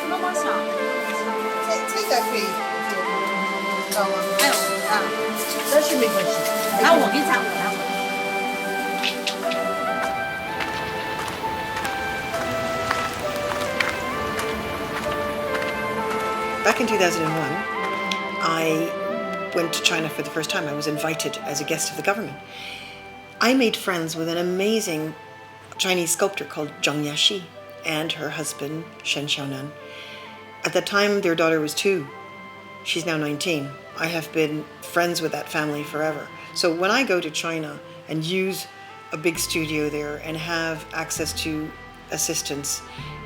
那么小，这个可以高啊，哎呦啊，但是没关系。然后我给你擦，我擦。Back in 2001, I went to China for the first time. I was invited as a guest of the government. I made friends with an amazing Chinese sculptor called Zhang Yaxi and her husband, Shen Xiaonan. At the time, their daughter was 2. She's now 19. I have been friends with that family forever. So when I go to China and use a big studio there and have access to assistants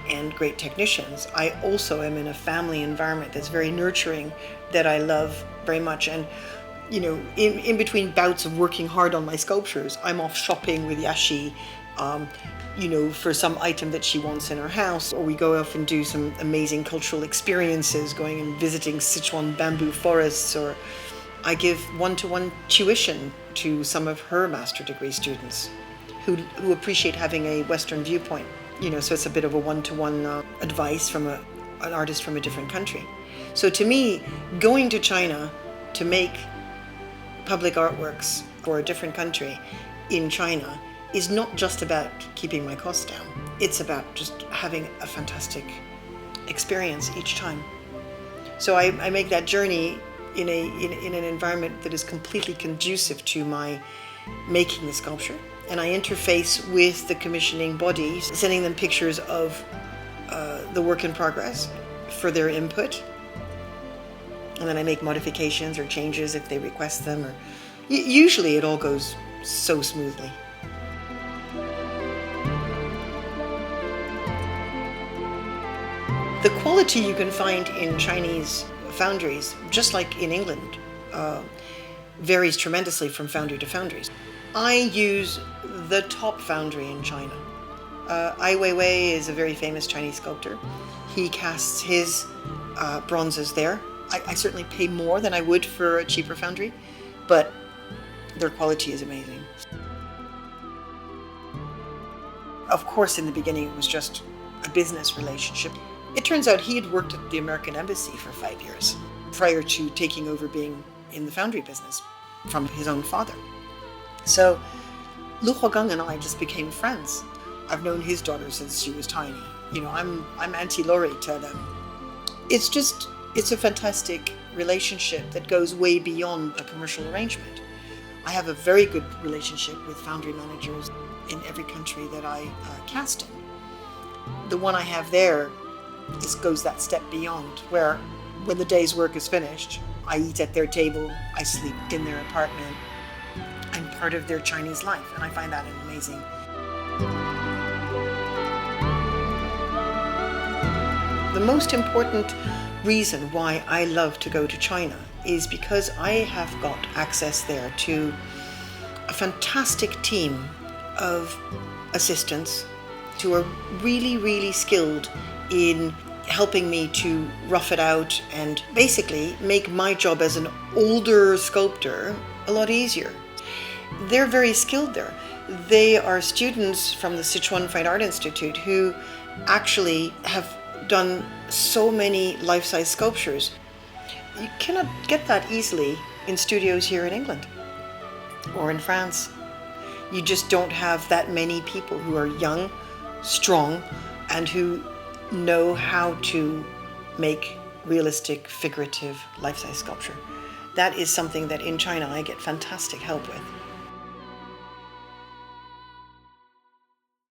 and great technicians, I also am in a family environment that's very nurturing, that I love very much. And you know, in between bouts of working hard on my sculptures, I'm off shopping with Yashi, you know, for some item that she wants in her house, or we go off and do some amazing cultural experiences, going and visiting Sichuan bamboo forests, or I give one-to-one tuition to some of her master degree students who appreciate having a Western viewpoint. You know, so it's a bit of a one-to-one advice from an artist from a different country. So to me, going to China to make public artworks for a different country in China is not just about keeping my costs down. It's about just having a fantastic experience each time. So I make that journey in an environment that is completely conducive to my making the sculpture. And I interface with the commissioning body, sending them pictures of the work in progress for their input. And then I make modifications or changes if they request them. Or usually it all goes so smoothly. The quality you can find in Chinese foundries, just like in England, varies tremendously from foundry to foundries. I use the top foundry in China. Ai Weiwei is a very famous Chinese sculptor. He casts his bronzes there. I certainly pay more than I would for a cheaper foundry, but their quality is amazing. Of course, in the beginning, it was just a business relationship. It turns out he had worked at the American Embassy for 5 years prior to taking over being in the foundry business from his own father. So Lu Huogang and I just became friends. I've known his daughter since she was tiny. You know, I'm Auntie Laury to them. It's a fantastic relationship that goes way beyond a commercial arrangement. I have a very good relationship with foundry managers in every country that I cast in. The one I have there goes that step beyond, where when the day's work is finished, I eat at their table, I sleep in their apartment. I'm part of their Chinese life, and I find that amazing. The most important reason why I love to go to China is because I have got access there to a fantastic team of assistants who are really, really skilled in helping me to rough it out and basically make my job as an older sculptor a lot easier. They're very skilled there. They are students from the Sichuan Fine Art Institute who actually have done so many life-size sculptures. You cannot get that easily in studios here in England or in France. You just don't have that many people who are young, strong, and who know how to make realistic, figurative, life-size sculpture. That is something that in China I get fantastic help with.